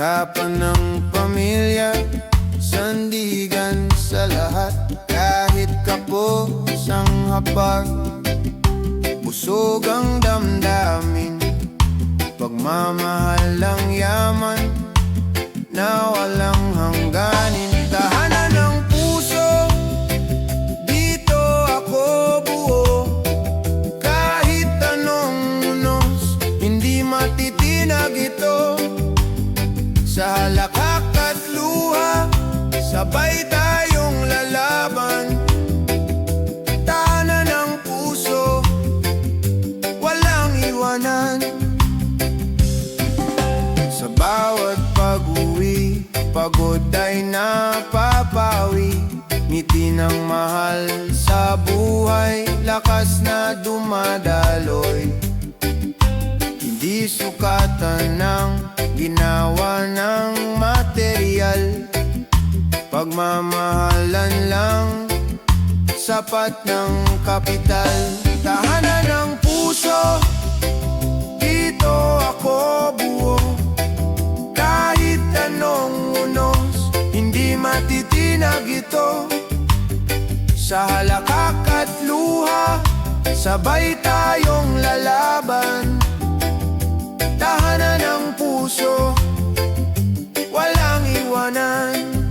Sikapan ng pamilya, sandigan sa lahat. Kahit kapos ang hapag, busog ang damdamin. Pagmamahal ang yaman na walang hangganin. Tahanan ng puso, dito ako buo. Kahit anong unos, hindi matitinag ito. Sa halakak at luha, sabay tayong lalaban. Tahanan ng puso, walang iwanan. Sa bawat pag-uwi, pagod ay napapawi. Ngiti ng mahal sa buhay, lakas na dumadaloy. Hindi sukatan ng ginawa ng material. Pagmamahalan lang, sapat ng kapital. Tahanan ng puso, dito ako buo. Kahit anong unos, hindi matitinag ito. Sa halakak at luha, sabay tayong lalaban. Tahanan ng puso, walang iwanan.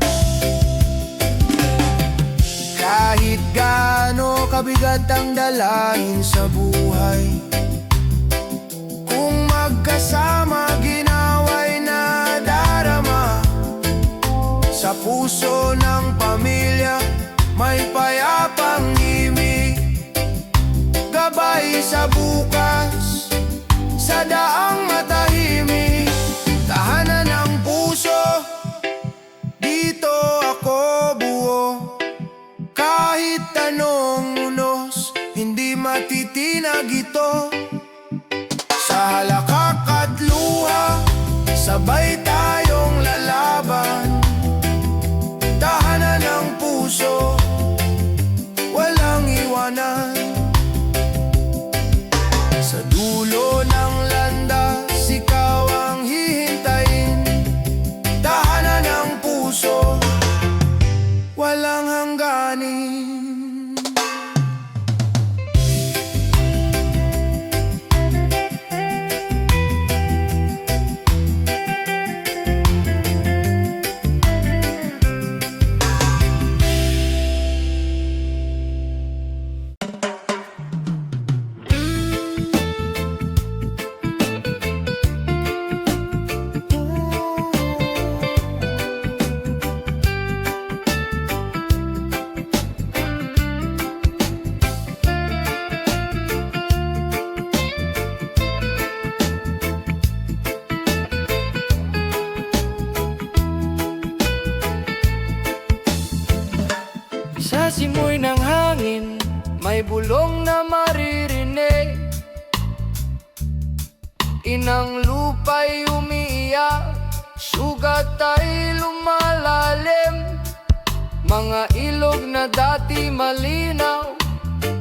Kahit gaano kabigat ang dalahin sa buhay, kung magkasama ginaway na darama. Sa puso ng pamilya, may payapang himig. Gabay sa bukas, sa daang matahimik. Tahanan ng puso, dito ako buo. Kahit anong unos, hindi matitinag ito. Sa halakak at luha, sabay tayong lalaban. Tahanan ng puso, walang iwanan. Sa dulo ng landas, ikaw ang hihintayin. Tahanan ng puso, walang hangganin. Sa simoy ng hangin, may bulong na maririnig. Inang lupa'y umiiyak, sugat ay lumalalim. Mga ilog na dati malinaw,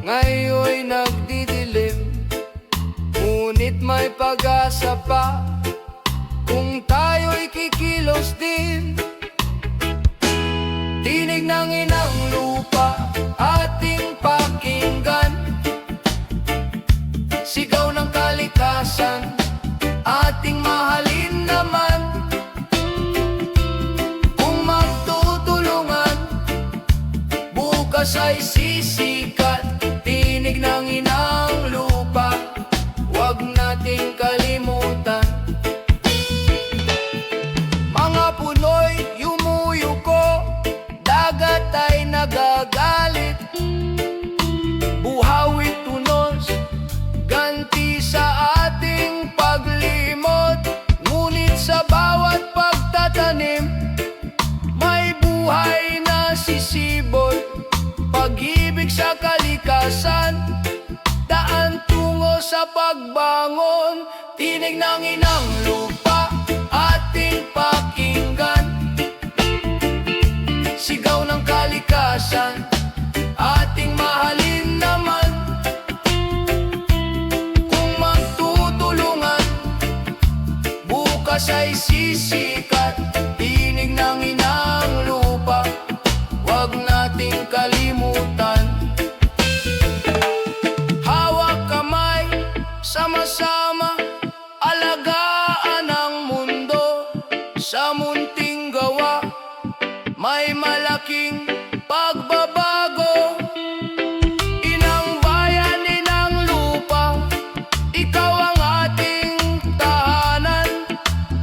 ngayon'y nagdidilim. Ngunit may pag-asa pa, kung tayo'y kikilos din. Tinig ng inang lupa, ating pakinggan. Sigaw ng kalikasan, ating mahalin naman. Kung magtutulungan, bukas ay sisikat. Tinig ng inang lupa, huwag nating kalimutan. Mga puno'y yumuyuko, dagat ay nagagalit. Buhawit tunos, ganti sa ating paglimot. Ngunit sa bawat pagtatanim, may buhay na sisibol. Pag-ibig sa kalikasan, daan tungo sa pagbangon. Tinig ng inang lupa, ating pakinggan. Sigaw ng kalikasan, ating mahalin naman. Kung magtutulungan, bukas ay sisikat. tinig ng inang lupa, huwag nating kalimutan. Hawak kamay, sama-sama, alagaan ang mundo. Sa munting gawa, may malaking pagbabago. Inang bayan, inang lupa, ikaw ang ating tahanan.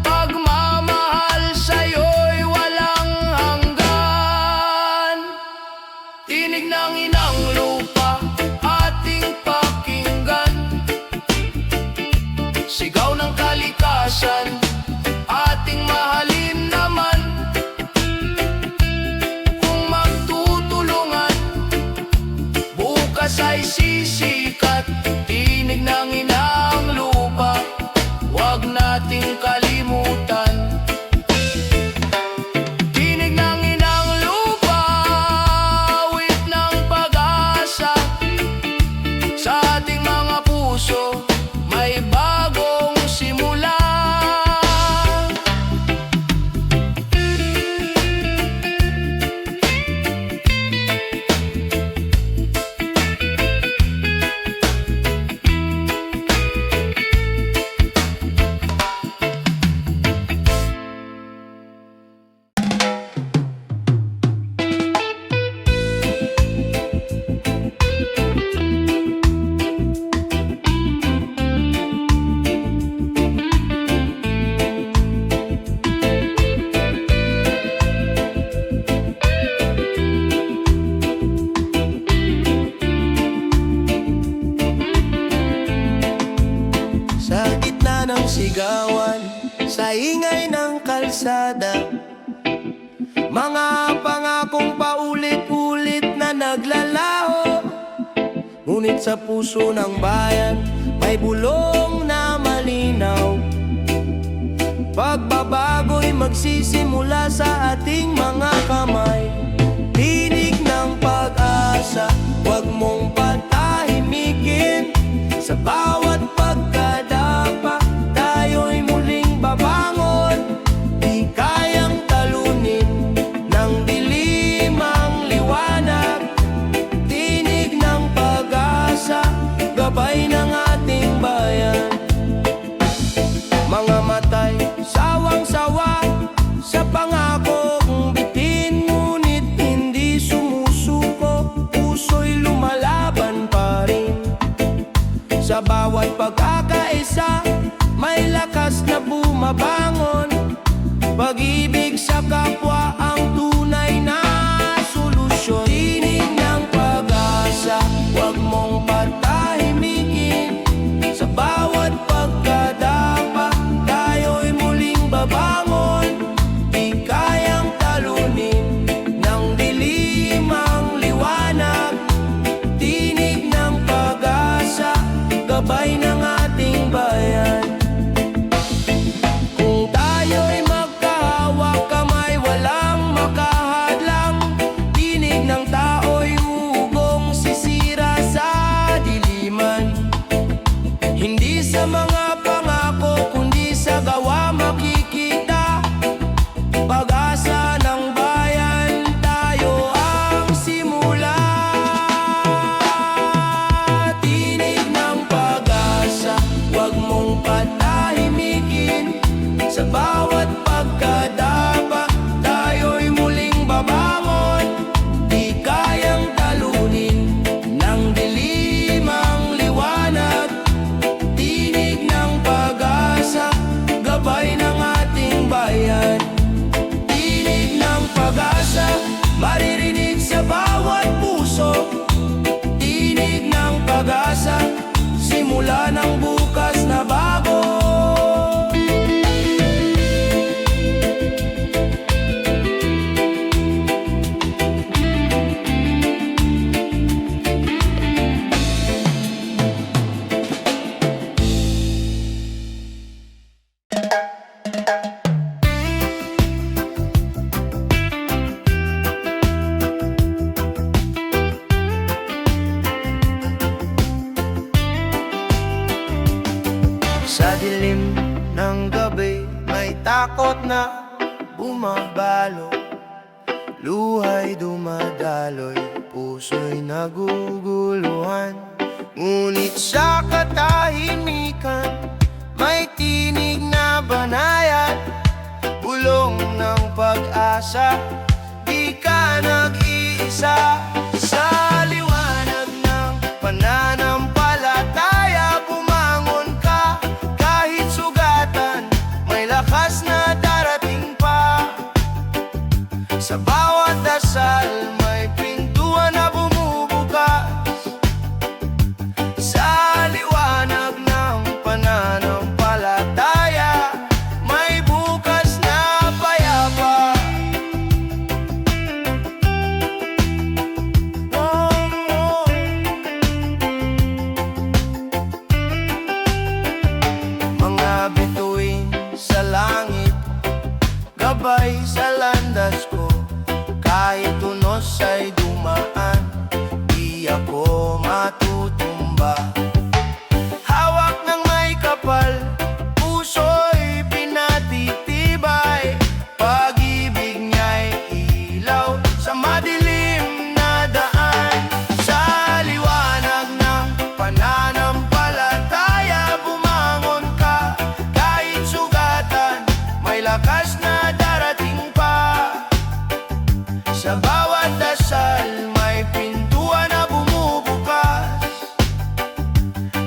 Pagmamahal sa'yo'y walang hanggan. Tinig ng inang lupa, ating pakinggan. Sigaw ng kalikasan, ating mahalin naman. Kung magtutulungan, bukas ay sisikat. Tinig ng inang lupa, huwag nating kalimutan. Tinig ng inang lupa, awit ng pag-asa. Sa ating mga puso, may bagong simula. Sa gitna ng sigawan, sa ingay ng kalsada, mga pangakong paulit-ulit na naglalaho. Ngunit sa puso ng bayan, may bulong na malinaw. Pagbabago'y magsisimula sa ating mga kamay. Tinig ng pag-asa, huwag mong patahimikin. Sa bawat pagkadapa, tayo'y muling babangon. Di kayang talunin ng dilim ang liwanag. Tinig ng pag-asa, gabay ng ating bayan. Mga matay, sawang-sawa sa pangakong bitin. Ngunit hindi sumusuko, puso'y lumalaban pa rin. Sa bawat pagkakaisa, may lakas na bumabangon. Pag-ibig sa kapwa ang tunay na solusyon. Tinig ng pag-asa, huwag mong patahimikin. Sa bawat pagkadapa, tayo'y muling babangon. Di kayang talunin ng dilim ang liwanag. Tinig ng pag-asa, gabay ng ating bayan. Kung tayo'y magkahawak kamay, walang makahadlang. Tinig ng tao'y ugong sisira sa diliman. Hindi sa mga pangako, kundi sa gawa makikita. Pag-asa ng bayan, tayo ang simula. Tinig ng pag-asa, huwag mong patahimikin. Sa bawat pagkadapa, tayo'y muling babangon. Di kayang talunin ng dilim ang liwanag. Tinig ng pag-asa, gabay ng ating bayan. Tinig ng pag-asa, maririnig sa bawat puso. Tinig ng pag-asa, simula ng bukas na bago. Sa dilim ng gabi, may takot na bumabalo, luhay dumadaloy, puso'y naguguluhan. Ngunit sa katahimikan, may tinig na banayad, bulong ng pag-asa, di ka nag-iisa. Sa liwanag ng pananampalataya, bumangon ka, kahit sugatan, may lakas na darating pa. Sa bawat dasal, may pintuan na bumubukas. Sa liwanag ng pananampalataya, may bukas na payapa. Mga bituin sa langit, gabay sa landas ko. Kahit unos ay dumaan, di ako matutumba. Hawak ng may kapal, puso'y pinatitibay. Pag-ibig niya'y ilaw sa madilim na daan. Sa liwanag ng pananampalataya, bumangon ka, kahit sugatan, may lakas na darating pa. Sa bawat dasal, may pintuan na bumubukas.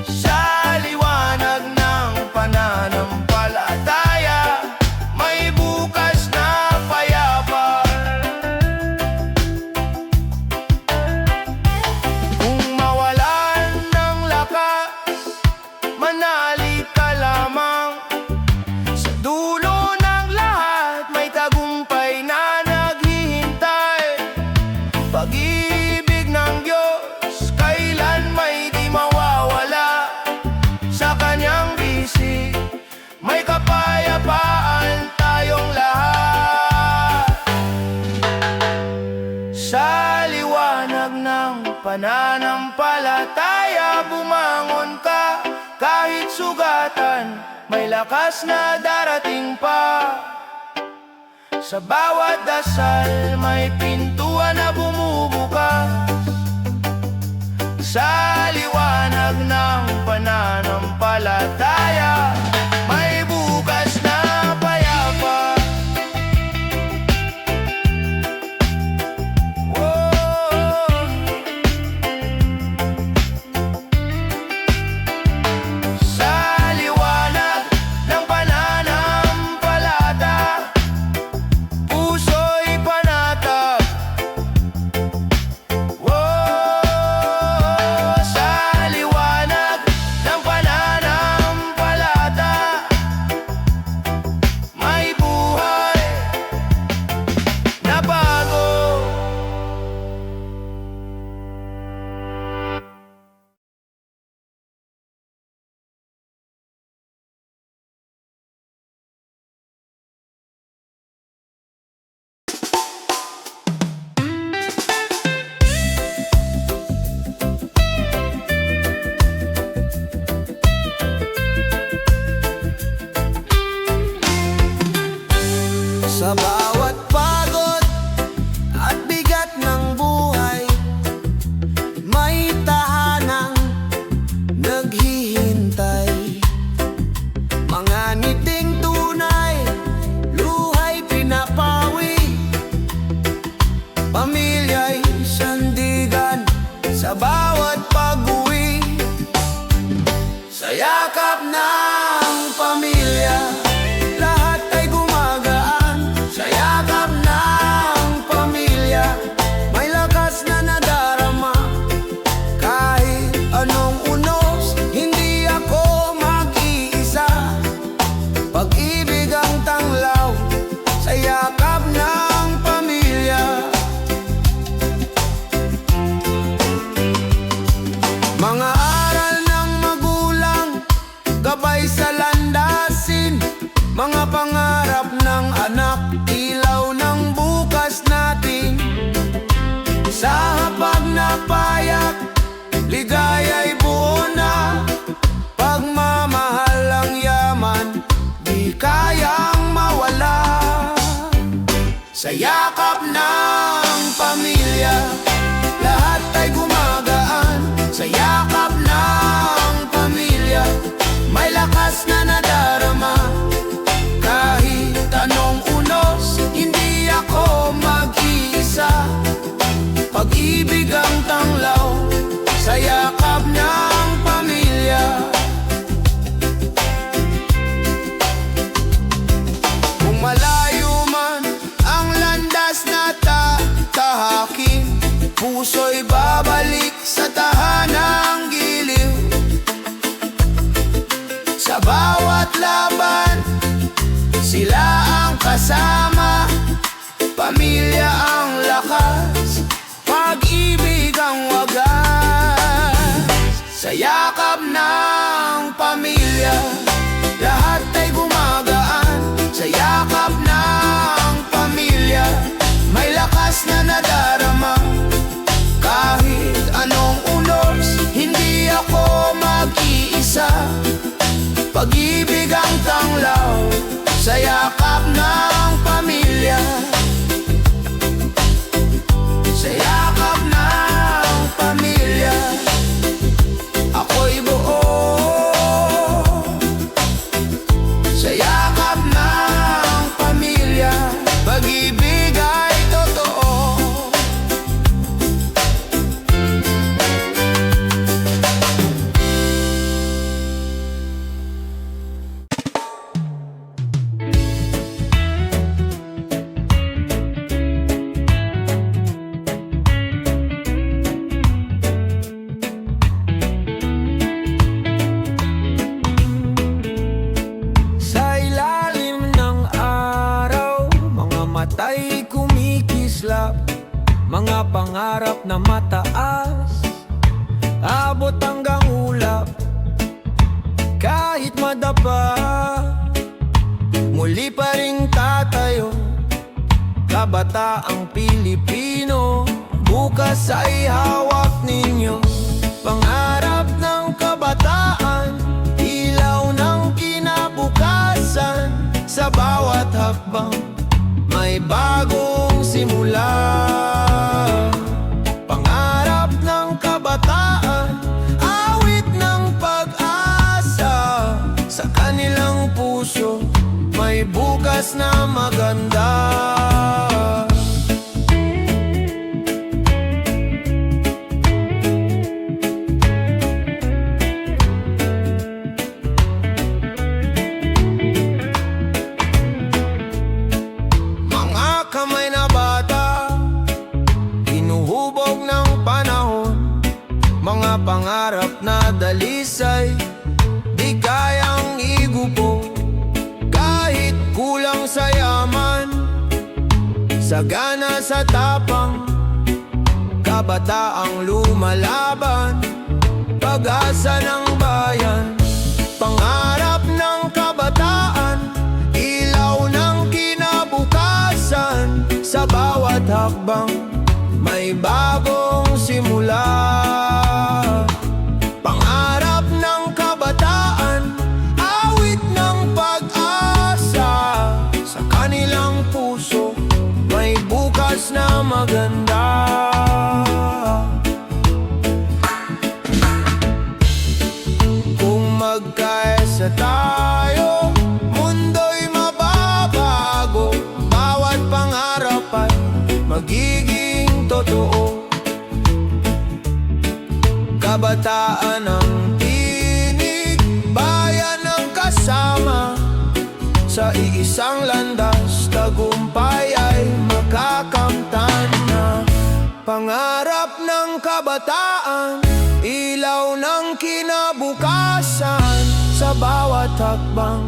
Sa liwanag ng pananampalataya, may bukas na payapa. Kung mawalan ng lakas, manali ka lamang. Sa dulo ng lahat, may tagumpay na naghihintay. Pag-ibig ng Diyos, kailan may di mawawala. Sa kanyang bisig, may kapayapaan tayong lahat. Sa liwanag ng pananampalataya, bumangon ka, kahit sugatan, may lakas na darating pa. Sa bawat dasal, may pintuan na bumubukas. Sa liwanag ng pananampalataya, may bukas na payapa. Whoa. Sa liwanag ng pananampalataya, puso'y panatag. Whoa. Sa liwanag ng pananampalataya, may buhay na bago. Sa bawat pagod at bigat ng buhay, may tahanang naghihintay. Mga ngiting tunay, luhay pinapawi, pamilya'y sandigan sa bawat pag-uwi. Sa yakap ng pamilya, lahat ay gumagaan. Sa yakap ng pamilya, may lakas na nadarama. Kahit anong unos, hindi ako mag-iisa. Pag-ibig ang tanglaw sa yakap ng pamilya. Mga aral ng magulang, gabay Sa bawat laban, sila ang kasama. Pamilya ang lakas, pag-ibig ang wagas. Sa yakap ng pamilya, lahat ay gumagaan. Sa yakap ng pamilya, may lakas na nadarama. Kahit anong unos, hindi ako mag-iisa. Pag-ibig ang tanglaw sa yakap ng pamilya. Sa yakap ng pamilya, ako'y buo. Sa yakap ng pamilya, pag-ibig ay totoo. Sa ilalim ng araw, mga mata'y kumikislap. Mga pangarap na mataas, abot hanggang ulap. Kahit madapa, muli pa ring tatayo. Kabataang Pilipino, bukas ay hawak ninyo. Pangarap ng kabataan, ilaw ng kinabukasan. Sa bawat hakbang, may bagong simula. Pangarap ng kabataan, awit ng pag-asa. Sa kanilang puso, may bukas na maganda. Mga kamay na bata, hinuhubog ng panahon. Mga pangarap na dalisay, di kayang igupo. Kahit kulang sa yaman, sagana sa tapang, kabataang lumalaban, pag-asa ng bayan. Pangarap ng kabataan, ilaw ng kinabukasan. Sa bawat hakbang, may bagong simula. Pangarap ng kabataan, awit ng pag-asa. Sa kanilang puso, may bukas na maganda. Kung magkaisa tayo, mundo'y mababago. Bawat pangarap ay magiging totoo. Kabataan ang tinig, bayan ang kasama. Sa iisang landas, tagumpay ay makakamtan na. Pangarap ng kabataan, ilaw ng kinabukasan. Sa bawat hakbang,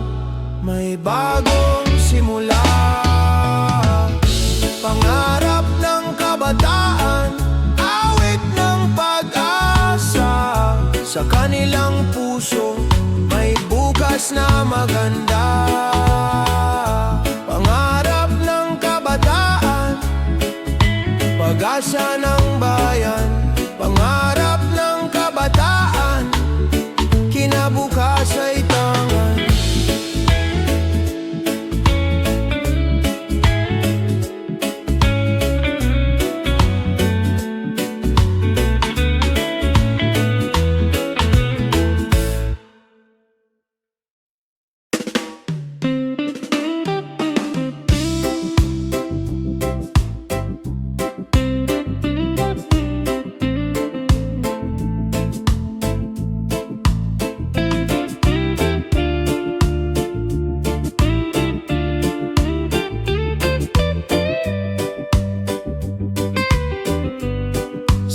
may bagong simula. Pangarap ng kabataan, awit ng pag-asa. Sa kanilang puso, may bukas na maganda. Pangarap ng kabataan, pag-asa ng bayan. Pangarap ng kabataan, kinabukas ay tangan.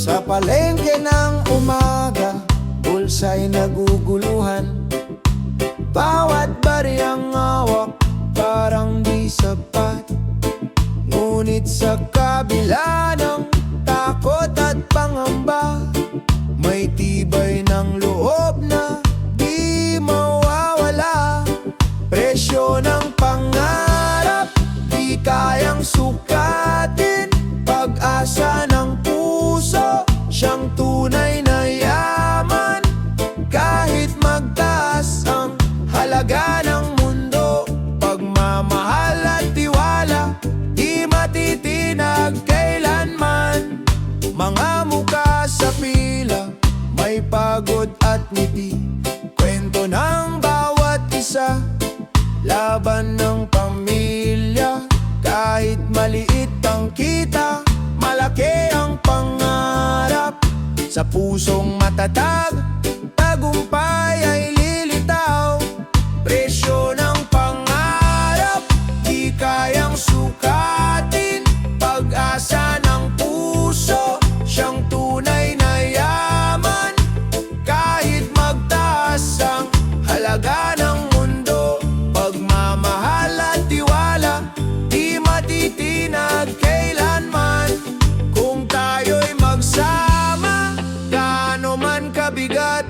Sa palengke ng umaga, bulsa'y naguguluhan. Sa pusong matatag, tagumpay ay lilitaw. Presyo ng pangarap, di kayang sukatin. Pag-asa ng puso, siyang tunay na yaman. Kahit magtaas ang halaga ng mundo, pagmamahal at tiwala, di matitinag kailanman. Kung tayo'y magsama, gaano man kabigat,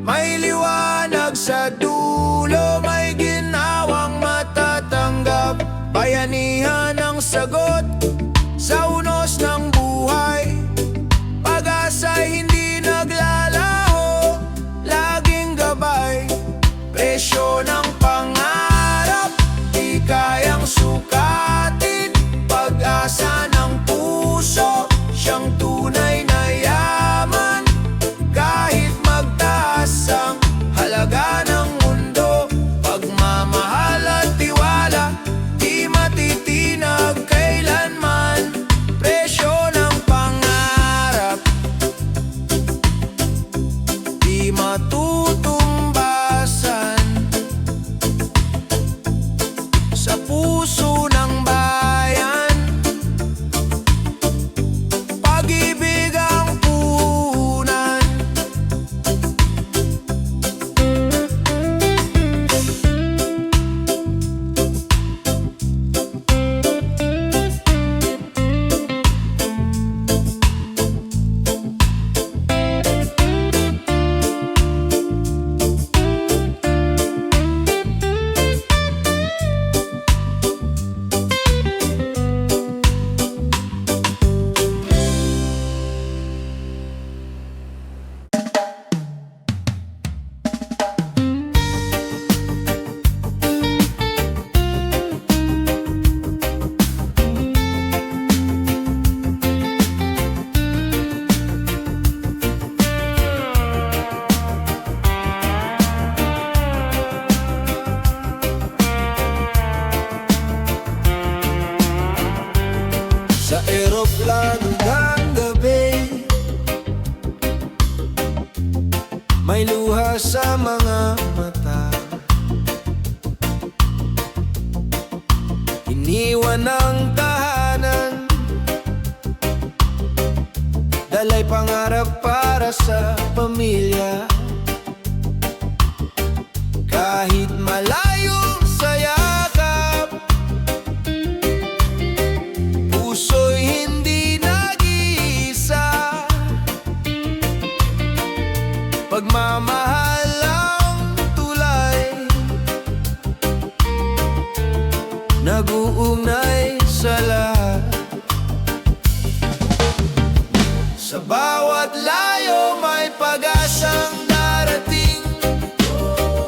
may liwanag sa dulo, may ginawang matatanggap. Bayanihan ang sagot sa unos ng buhay. Pag-asa'y hindi naglalaho, laging gabay. Presyo ng pangarap, di kayang sukatin. Pag-asa ng puso, siyang tunay na yaman. Kahit magtaas ang halaga ng mundo, pagmamahal at tiwala, di matitinag kailanman. Presyo ng pangarap, di matutumbasan. Sa puso ng bayan, pag-ibig ang puhunan. Sa eroplano ng gabi, may luha sa mga mata. Iniwan ang tahanan, dalay pangarap para sa pamilya. Kahit malayo sa yakap, puso'y hindi nag-iisa. Pagmamahal ang tulay, nag-uugnay sa lahat. Sa bawat layo may pag-asang darating.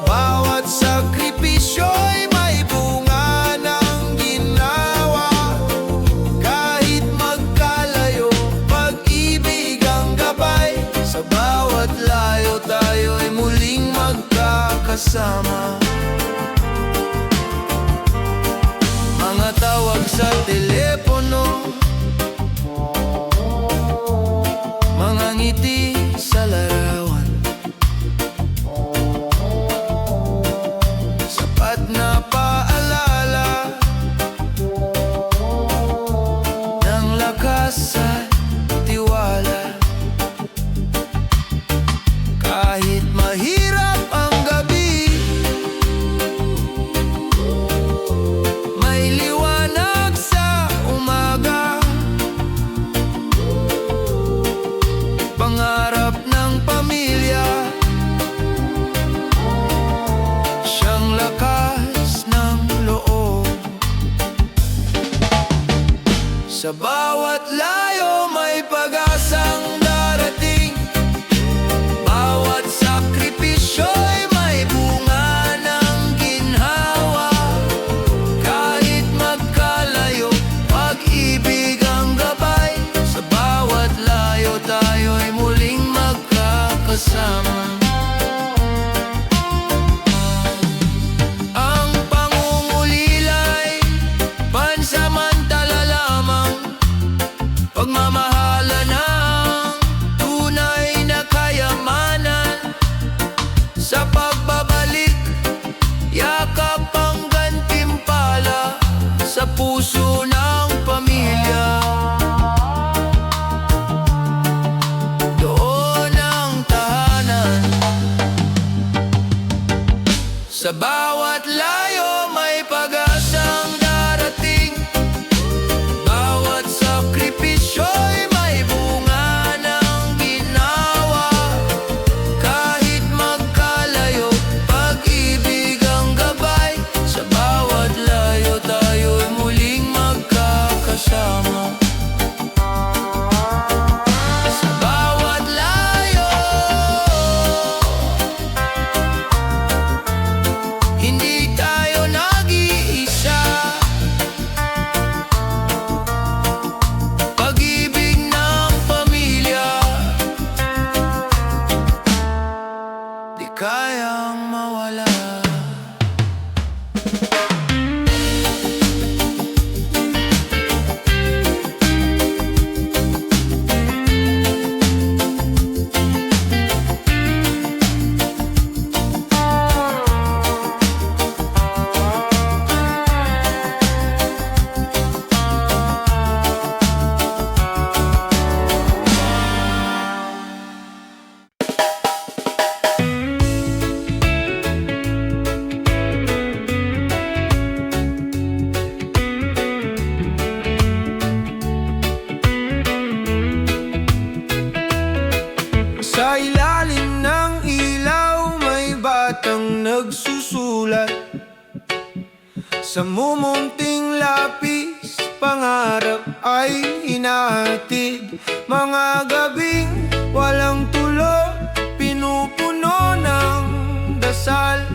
Bawat sakripisyo'y may bunga ng ginawa. Kahit magkalayo, pag-ibig ang gabay. Sa bawat layo tayo'y muling magkakasama. Mga tawag sa telepono, mga ngiti sa larawan, sapat na paalala ng lakas at tiwala. Kahit mahirap ang gabi, may liwanag sa umaga. Pangarap ng pamilya, siyang lakas ng loob. Sa bawat layo may pag-asang darating. Bawat sakripisyo'y may bunga ng ginhawa. Kahit magkalayo, pag-ibig ang gabay. Sa bawat layo tayo'y muling magkakasama. Ang pangungulila'y pansamantala lamang. Pagmamahal Sa bawat layo may pag-asang darating. Bawat sakripisyo'y may bunga ng ginawa. Kahit magkalayo, pag-ibig ang gabay. Sa bawat layo tayo'y muling magkakasama. Sa bawat layo, hindi tayo nag-iisa. Pag-ibig ng pamilya, di kayang mawala. Sa ilalim ng ilaw may batang nagsusulat. Sa mumunting lapis, pangarap ay hinahatid. Mga gabing walang tulo, pinupuno ng dasal,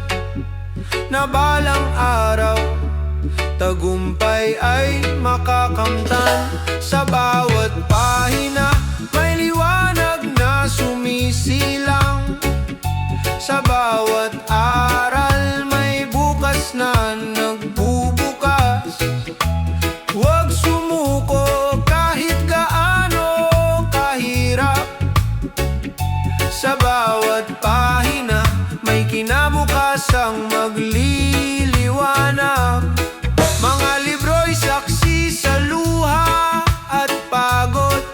na balang araw tagumpay ay makakamtan. Sa bawat pahina may liwanag na sumisilang. Sa bawat aral may bukas na nagbubukas. Huwag sumuko kahit gaano kahirap. Sa bawat pahina may kinabukasang magliliwanag. Mga libro'y saksi sa luha at pagod,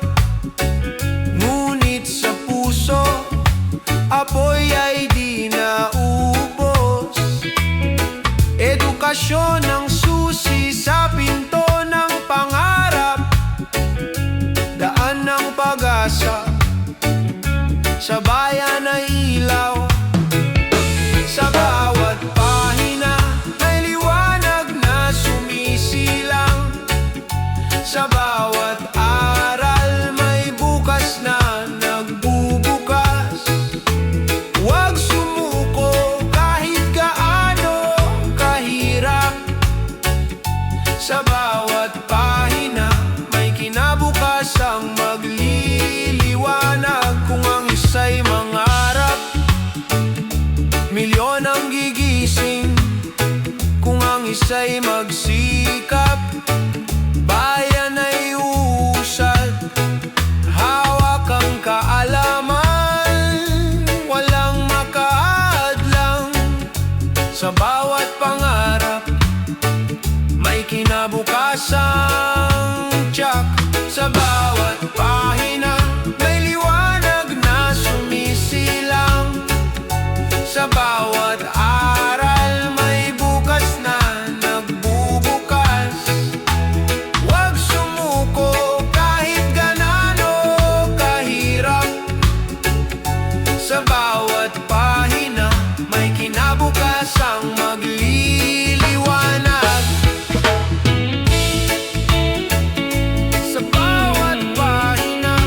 ngunit sa puso apoy ay di naubos. Edukasyon ang susi sa pinto ng pangarap, daan ng pag-asa, sa bayan ay ilaw. Sa bawat pahina may liwanag na sumisilang. Sa bawat aral may bukas na nagbubukas. Huwag sumuko kahit gaano kahirap. Sa bawat pahina may kinabukasang magliliwanag. Kung ang isa'y mangarap, milyon ang gigising. Kung ang isa'y magsikap, bayan ay uusad. Hawak ang kaalaman, walang makaadlang. Sa bawat pangarap may kinabukasang tiyak. Sa bawat pahina may liwanag na sumisilang. Sa bawat aral may bukas na nagbubukas. Huwag sumuko kahit ganano kahirap. Sa bawat pahina may kinabukasang magliliwanag. Sa bawat pahina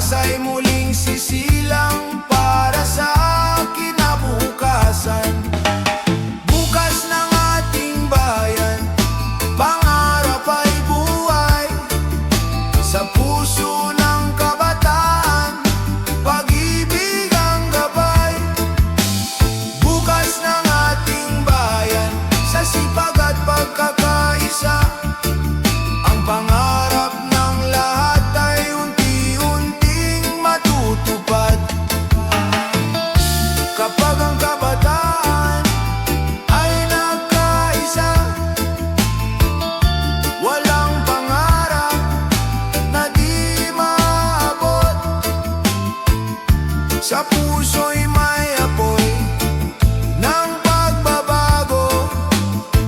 pag-asa'y muling sisilang para sa kinabukasan. Bukas ng ating bayan, pangarap ay buhay sa puso ng kabataan, pag-ibig ang gabay. Bukas ng ating bayan, sa sipag at pagkakaisa, ang pangarap ng lahat ay unti-unting matutupad. Kapag ang kabataan ay nagkaisa, walang pangarap na di maabot. Sa puso'y may apoy ng pagbabago,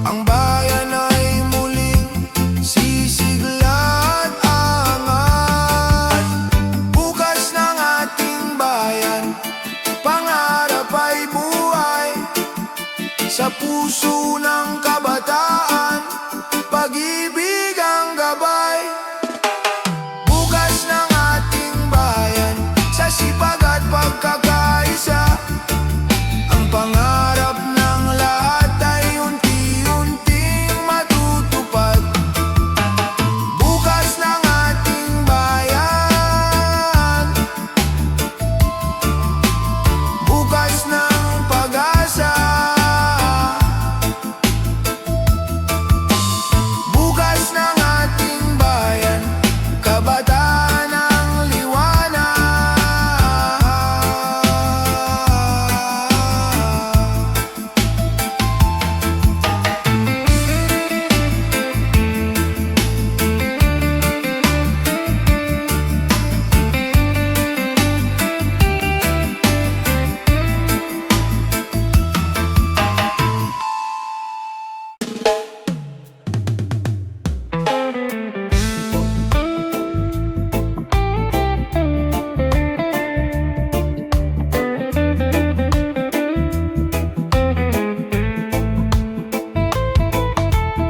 ang bayan ay muling sisigla at angat. Bukas ng ating bayan, pangarap ay buhay sa puso ng kabataan, pag-ibig ang gabay. Bukas ng ating bayan, sa sipag at pagkakaisa, ang pangarap ng lahat ay unti-unting matutupad. Bukas ng ating bayan, bukas ng pag-asa. Bukas ng ating bayan, kabataan ang liwanag.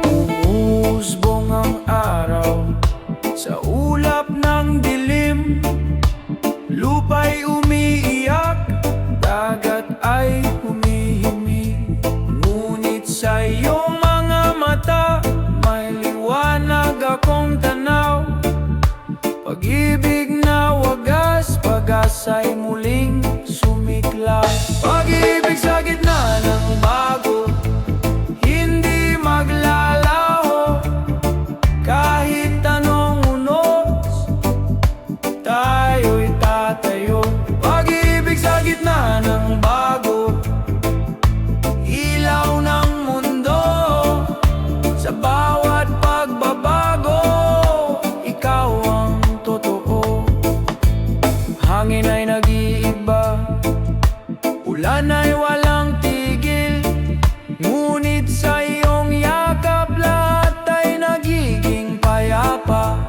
Umusbong ang araw sa ulap ng dilim, lupa'y umiiyak, dagat ay humihimig. Ngunit sa iyong mga mata, may liwanag akong tanaw. Pag-ibig na wagas, pag-asa'y muling sumiklab. Pag-ibig sa gitna ng bago, hindi maglalaho. Kahit anong unos, tayo'y tatayo. Pag-ibig sa gitna ng bago, ilaw ng mundo. Sa bawat pagbabago, ikaw ang totoo. Hangin ay nag-iiba, ulan ay walang tigil. Ngunit sa iyong yakap, lahat ay nagiging payapa.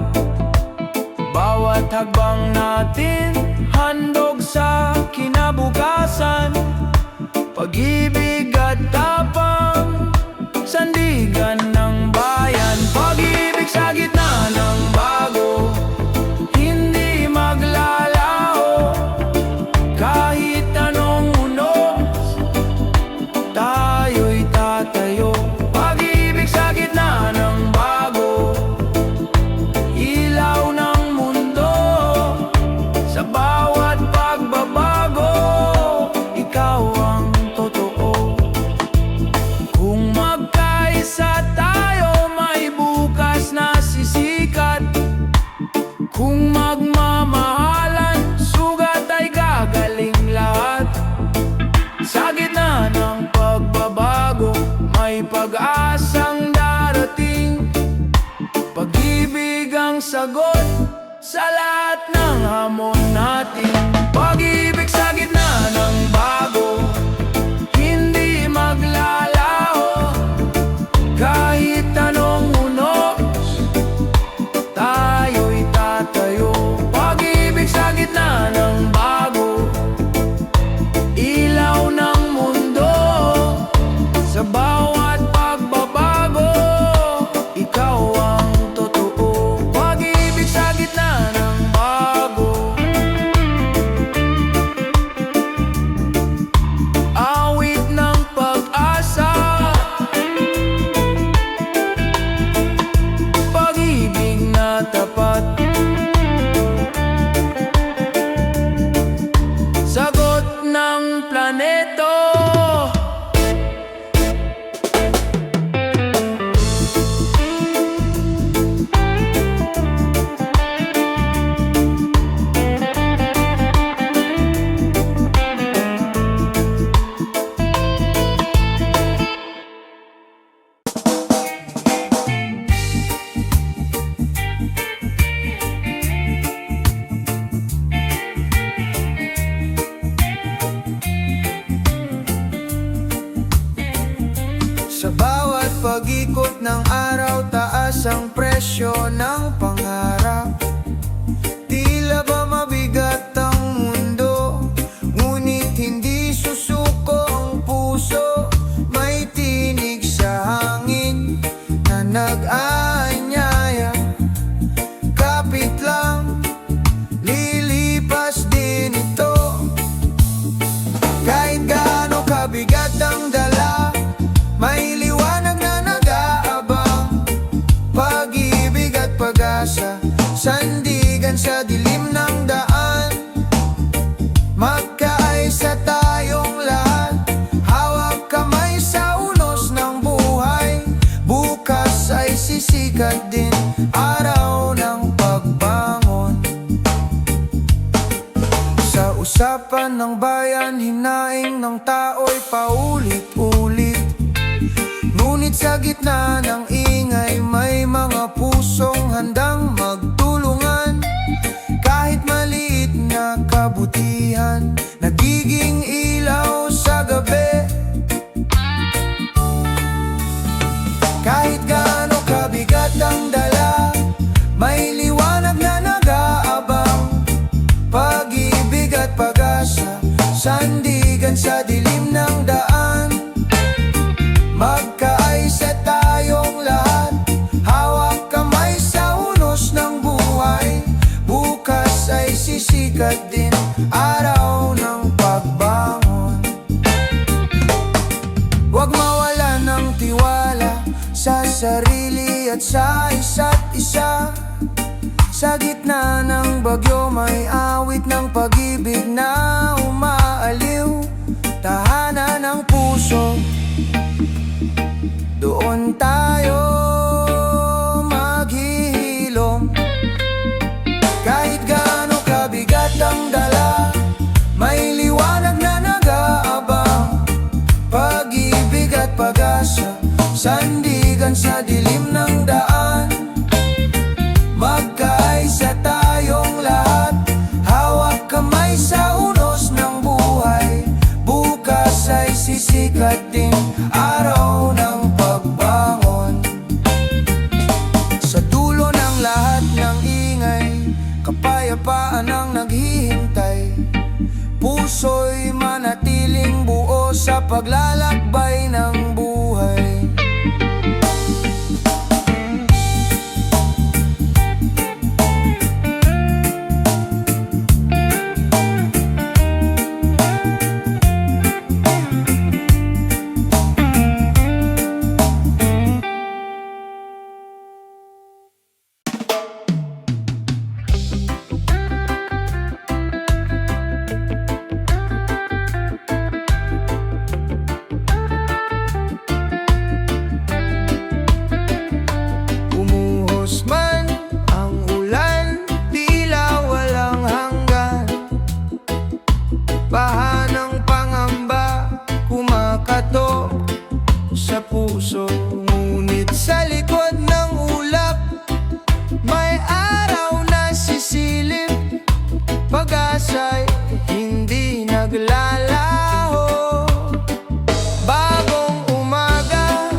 Bawat hagbang natin, handog sa kinabukasan. Pag-ibig at tapang, sandigan ng bayan. Pag-ibig sa gitna ng bago, hindi maglalaho. Kahit anong unos, tayo'y tatayo. Pag-ibig sa gitna ng bago, ilaw ng mundo. Sa bawat pagbabago, ikaw ang totoo. mataas ang presyo ng pangarap. Tila ba mabigat ang mundo, ngunit hindi susuko ang puso. May tinig sa hangin na nag-aanyaya. Kapit lang, lilipas din ito. Kahit gaano kabigat ang dala, may liwanag na nag-aabang. Pag-ibig at pag-asa, sandigan sa dilim ng daan. Magkaisa tayong lahat, hawak kamay sa unos ng buhay. Bukas ay sisikat din, araw ng pagbangon. Sa usapan ng bayan, hinaing ng tao'y paulit-ulit. Ngunit sa gitna ng ingay, may mga pusong handang magtulungan. Kahit maliit na kabutihan, nagiging ilaw sa gabi. Kahit gaano kabigat ang dala, may liwanag na nag-aabang. Pag-ibig at pag-asa, sandigan sa dilim ng daan. Magkaisa tayong lahat, hawak kamay sa unos ng buhay. Bukas ay sisikat din, araw ng pagbangon. Huwag mawala ng tiwala sa sarili at sa isa't isa. Sa gitna ng bagyo, may awit ng pag-ibig na umaaliw. Tahanan ng puso, doon tayo maghihilom. Kahit gaano kabigat ang dala, may liwanag na nag-aabang. Pag-ibig at pag-asa, sandigan sa dilim ng daan. Magkaisa tayong lahat, hawak kamay sa unos ng buhay. Bukas ay sisikat din, araw ng pagbangon. Sa dulo ng lahat ng ingay, kapayapaan ang naghihintay. Puso'y manatiling buo sa paglalakbay ng buhay. Sa puso, ngunit sa likod ng ulap, may araw na sisilip. Pag-asa'y hindi naglalaho. Bagong umaga,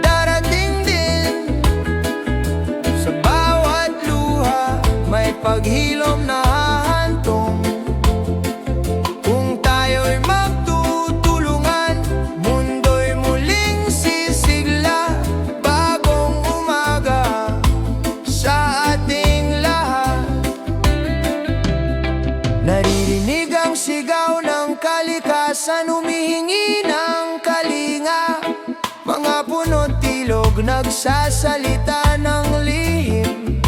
darating din. Sa bawat luha, may paghilom na hahantong. Kung tayo'y magtutulungan, mundo'y muling sisigla. Bagong umaga sa ating lahat. Naririnig ang sigaw ng kalikasan, humihingi ng kalinga. Mga puno't ilog nagsasalita ng lihim.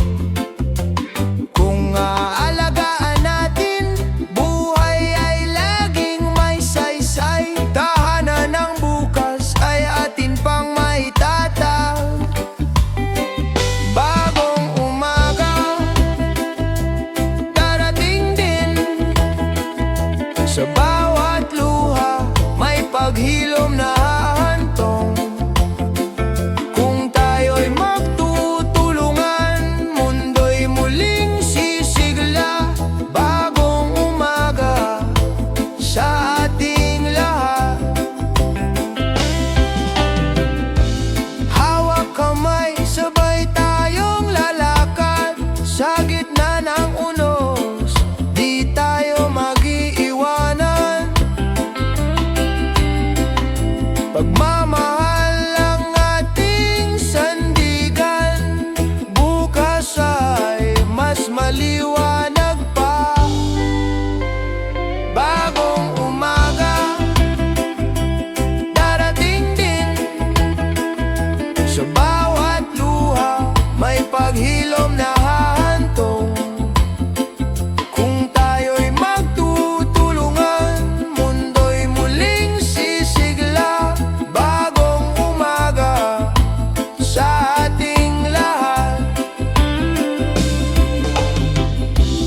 Kung aalagaan natin, buhay ay laging may saysay. Tahanan ng bukas ay atin pang maitatag. Bagong umaga, darating din. Sa bawat luha, may paghilom na hahantong. Kung tayo'y magtutulungan, mundo'y muling sisigla. Bagong umaga sa ating lahat. Hawak kamay man ang unos, di tayo mag-iiwanan. Pagmamahal ang ating sandigan, bukas ay mas maliwanag pa. Bagong umaga, darating din. Sa bawat luha, may paghilom na hahantong. Kung tayo'y magtutulungan, mundo'y muling sisigla. Bagong umaga sa ating lahat.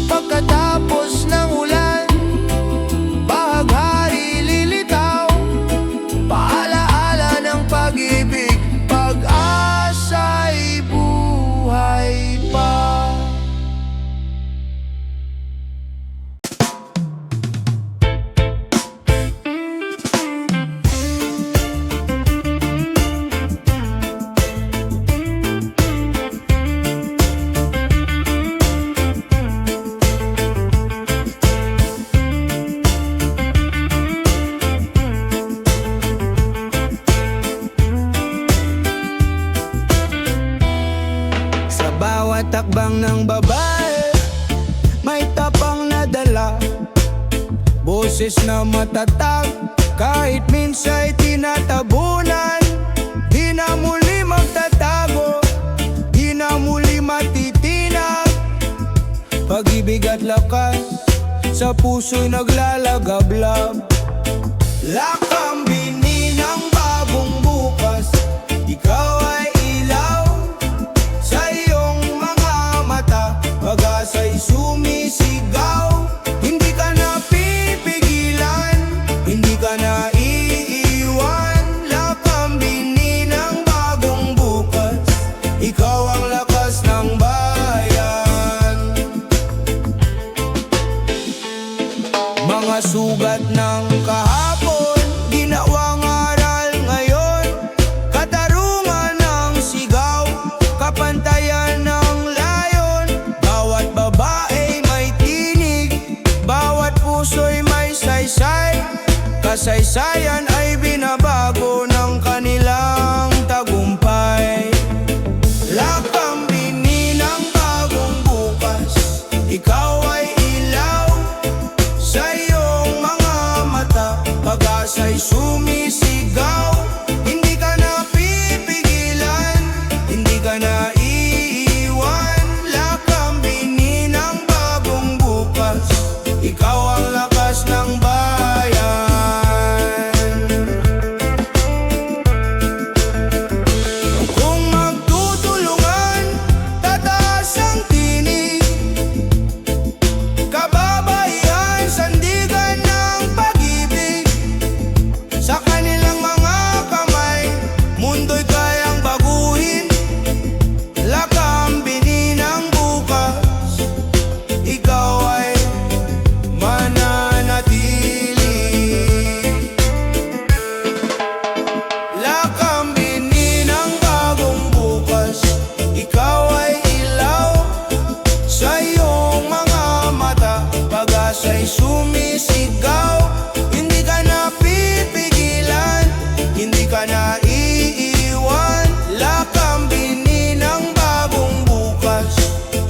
Pagkatapos ng ulan, bahaghari lilitaw. Paalaala ng pag-ibig, pag-asa'y buhay pa. Sa bawat takbang ng babae, may tapang na dala. Boses na matatag, kahit minsa'y tinatabunan. Di na muli magtatago, di na muli matitinag. Pag-ibig at lakas, sa puso'y naglalagablab. Lakambini ng bagong bukas, ikaw ay ilaw. Sa iyong mga mata, pag-asa'y sumisigaw. Hindi ka na pipigilan, hindi ka na iiwan. Lakambini ng bagong bukas, ikaw ang lakas ng bayan. Mga sugat ng kahapon, ginawang aral ngayon. Katarungan ng sigaw, kapantayan ng layon. Bawat babae may tinig, bawat puso'y may saysay. Kasaysayan ay binabago ng kanilang tagumpay. Lakambini ng bagong bukas, ikaw ay ilaw. Sa iyong mga mata, pag-asa'y sumisigaw. Hindi ka na pipigilan, hindi ka na iiwan. Lakambini ng bagong bukas, ikaw ang lakas ng bayan. Kung magtutulungan, tataas ang tinig. Kababaihan, sandigan ng pag-ibig. Sa kanilang mga kamay, mundo'y kayang baguhin. Lakambini ng bukas, ikaw ay mananatili. Lakambini ng bagong bukas, ikaw ay ilaw. Sa iyong mga mata, pag-asa'y sumisigaw. Hindi ka na pipigilan, hindi ka na iiwan. Lakambini ng bagong bukas,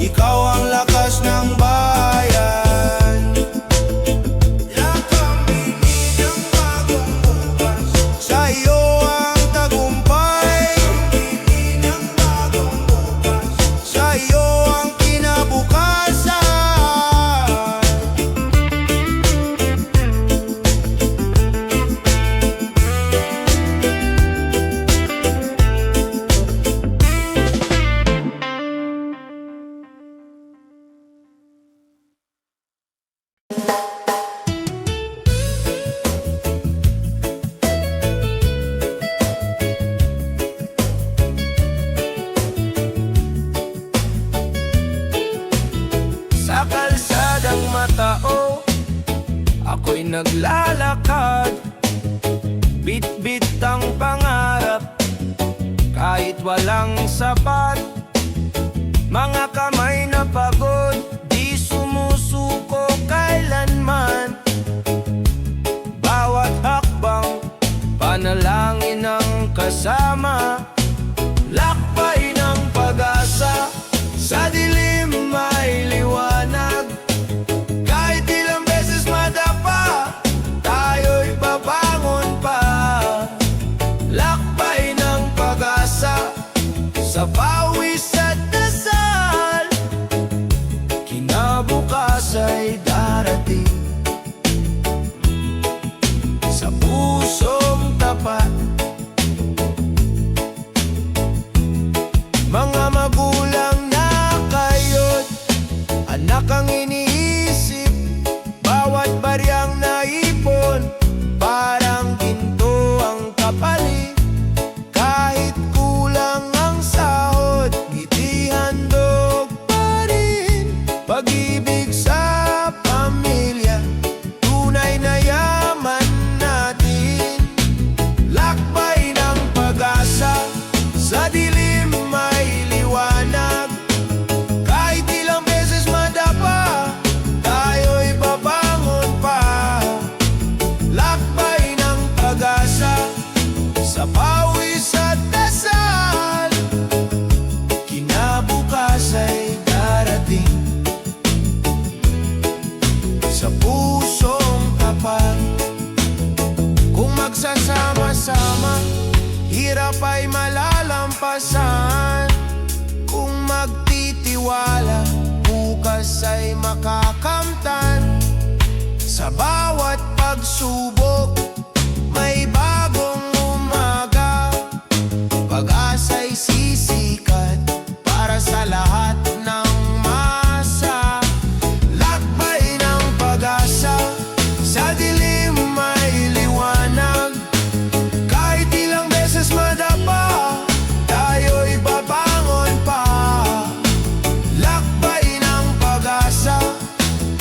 ikaw ang lakas ng bayan. Lakambini ng bagong bukas, sa iyo ang tagumpay. Lakambini ng bagong bukas, sa iyo ang kinabukasan. Sa kalsadang matao, ako'y naglalakad. Bit-bit ang pangarap, kahit walang sapat. Mga kamay na pagod, di bukas ay darating. Sa pusong tapat, mga magulang na kayo't anak ang iniisip. Bawat baryang naipon, parang ginto ang kapalit. Kahit kulang ang sahod, ngiti handog pa rin. Pag-ibig sa pamilya, tunay na yaman natin. Lakbay ng pag-asa, sa dilim may liwanag. Kahit ilang beses madapa, tayo'y babangon pa. Lakbay ng pag-asa, sa pawis at dasal, kinabukas ay darating. Sa pusong tapat, kung magsasama-sama, hirap ay malalampasan. Kung magtitiwala, bukas ay makakamtan. Sa bawat pagsubok, may bagong umaga. Pag-asa'y sisikat para sa lahat ng masa. Lakbay ng pag-asa, sa dilim may liwanag. Kahit ilang beses madapa, tayo'y babangon pa. Lakbay ng pag-asa,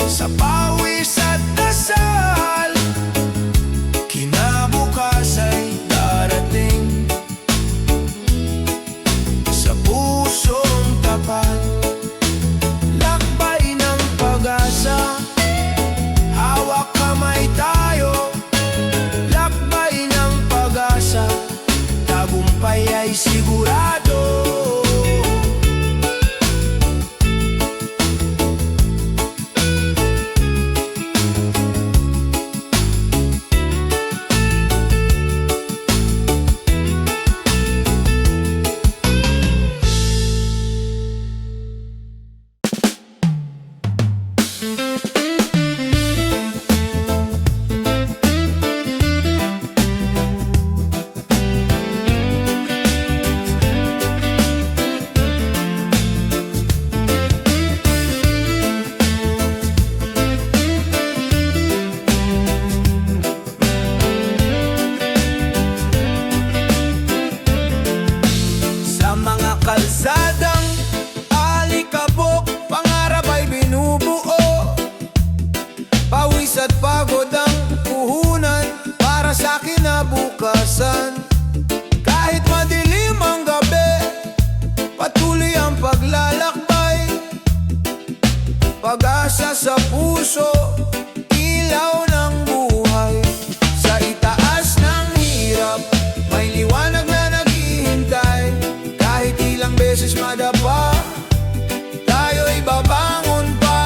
sa pawis at dasal, kinabukas ay darating. Sa pusong tapat, lakbay ng pag-asa, hawak kamay tayo. Lakbay ng pag-asa, tagumpay ay sigurado. Sa mga kalsadang alikabok, pangarap ay binubuo. Pawis at pagod ang puhunan para sa kinabukasan. Kahit madilim ang gabi, patuloy ang paglalakbay. Pag-asa sa puso, ilaw ng buhay. Sa itaas ng hirap, may liwanag na naghihintay. Kahit ilang beses madapa, tayo'y babangon pa.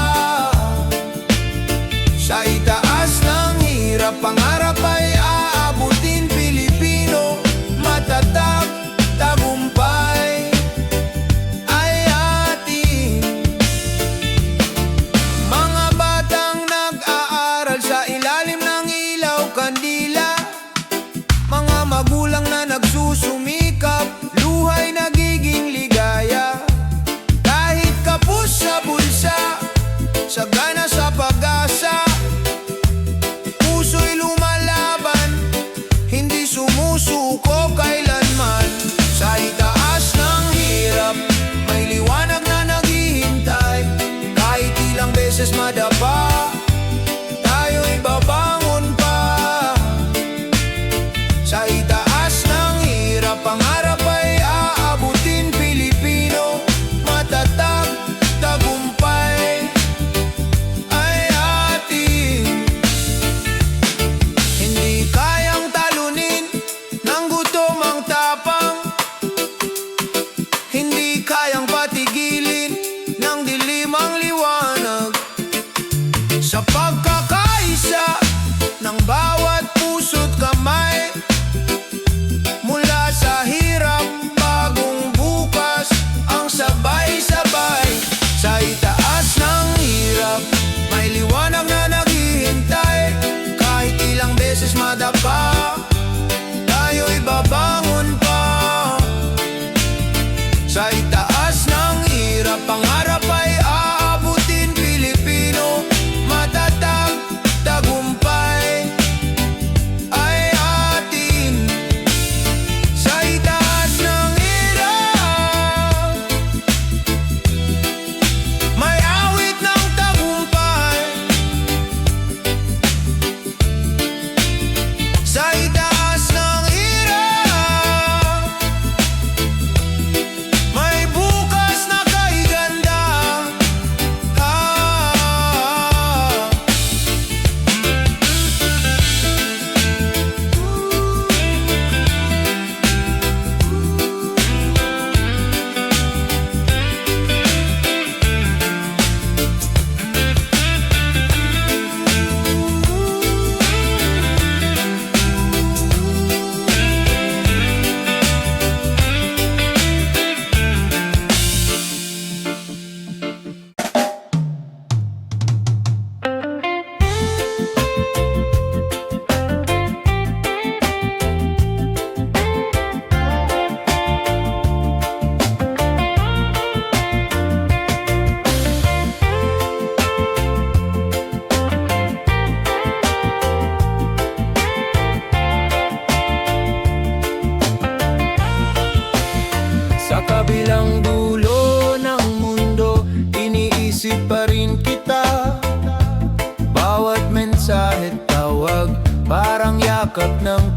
Sa itaas ng hirap, pangarap ay aabutin. Pilipino, matatag, tagumpay ay atin. Mga batang nag-aaral sa ilalim ng ilaw kandila, mga magulang na nagsusumikap, luhay nagiging ligaya. Kahit kapos sa bulsa, sagana sa pag-asa, puso'y lumalaban, hindi sumusuko kailanman. Sa itaas ng hirap, may liwanag na naghihintay. Kahit ilang beses madapa, tayo'y babangon pa. Sa itaas ng hirap, pangarap ay aabutin. Pilipino, matatag, tagumpay ay atin. Hindi kayang talunin ng gutom ang tapang, hindi kayang patigilin ng dilim ang liwanag. Sa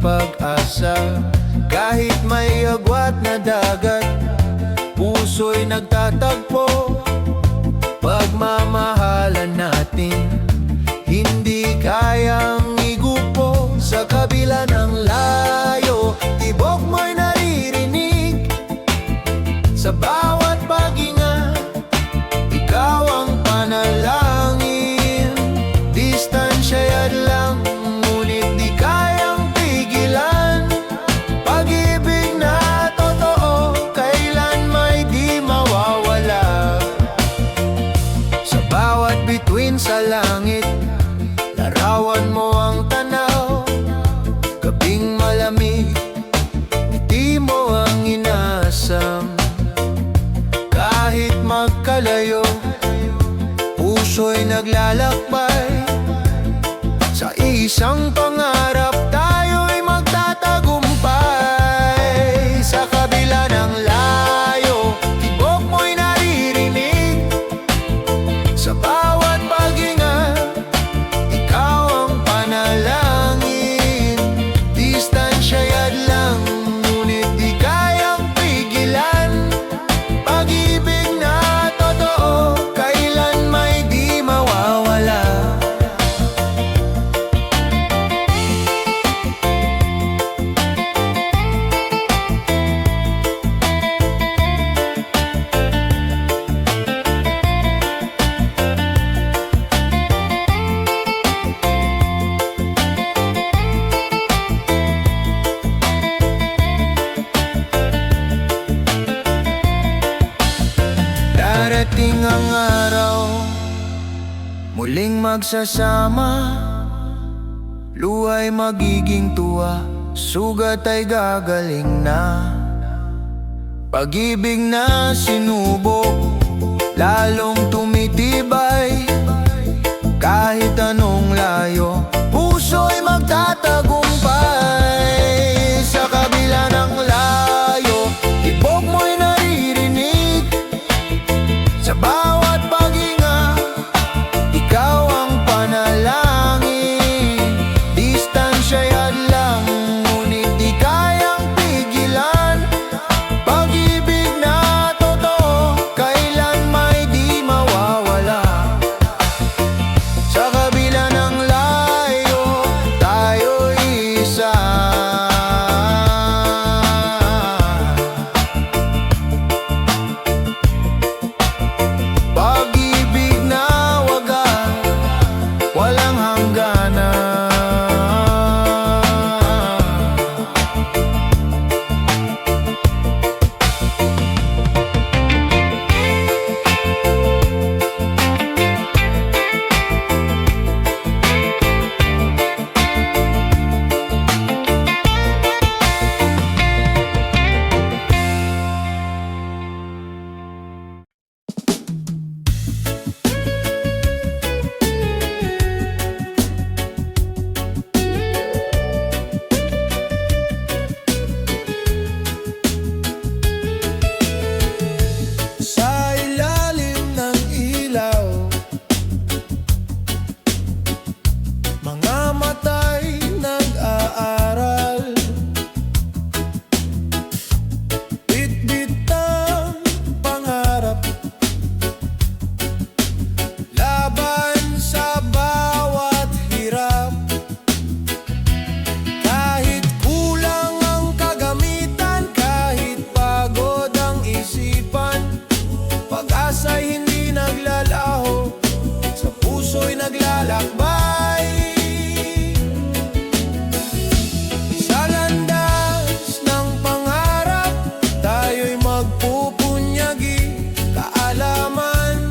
pag-asa. Kahit may agwat na dagat, puso'y nagtatagpo. Pagmamahalan natin, hindi kayang igupo. Sa kabila ng layo, tibok mo'y naririnig. Sa bawat paghinga, ikaw ang panalangin. Distansya'y hadlang, ngunit di kayang pigilan. Pag-ibig na totoo, kailan may di mawawala. Sa bawat bituin sa langit, larawan mo ang tanaw. Gabing malamig, ngiti mo ang inasam. Kahit magkalayo, puso'y naglalakbay. Sa isang pangarap, tayo'y magtatagumpay. Sa kabila ng layo, tibok mo'y naririnig. Sa bawat paghinga, ikaw ang panalangin. Distansya'y hadlang, ngunit di kayang pigilan. Pag-ibig na totoo, kailan may di mawawala. Darating ang araw, muling magsasama. Luha'y magiging tuwa, sugat ay gagaling na. Pag-ibig na sinubok, lalong tumitibay. Kahit anong layo, puso'y magtatagumpay. Sa kabila ng layo, tibok mo'y naririnig. Sa bawat paghinga, ikaw ang panalangin. Distansya'y hadlang, ngunit di kayang pigilan. Pag-ibig na totoo, kailan may di mawawala. Sa kabila ng layo, tayo'y isa. Pag-ibig na wagas, walang hangganan. Sa ilalim ng ilaw, mga mata'y nag-aaral. Bit-bit ang pangarap, laban sa bawat hirap. Kahit kulang ang kagamitan, kahit pagod ang isipan, pag-asa'y hindi naglalaho, sa puso'y naglalakbay. Sa landas ng pangarap, tayo'y magpupunyagi. Kaalaman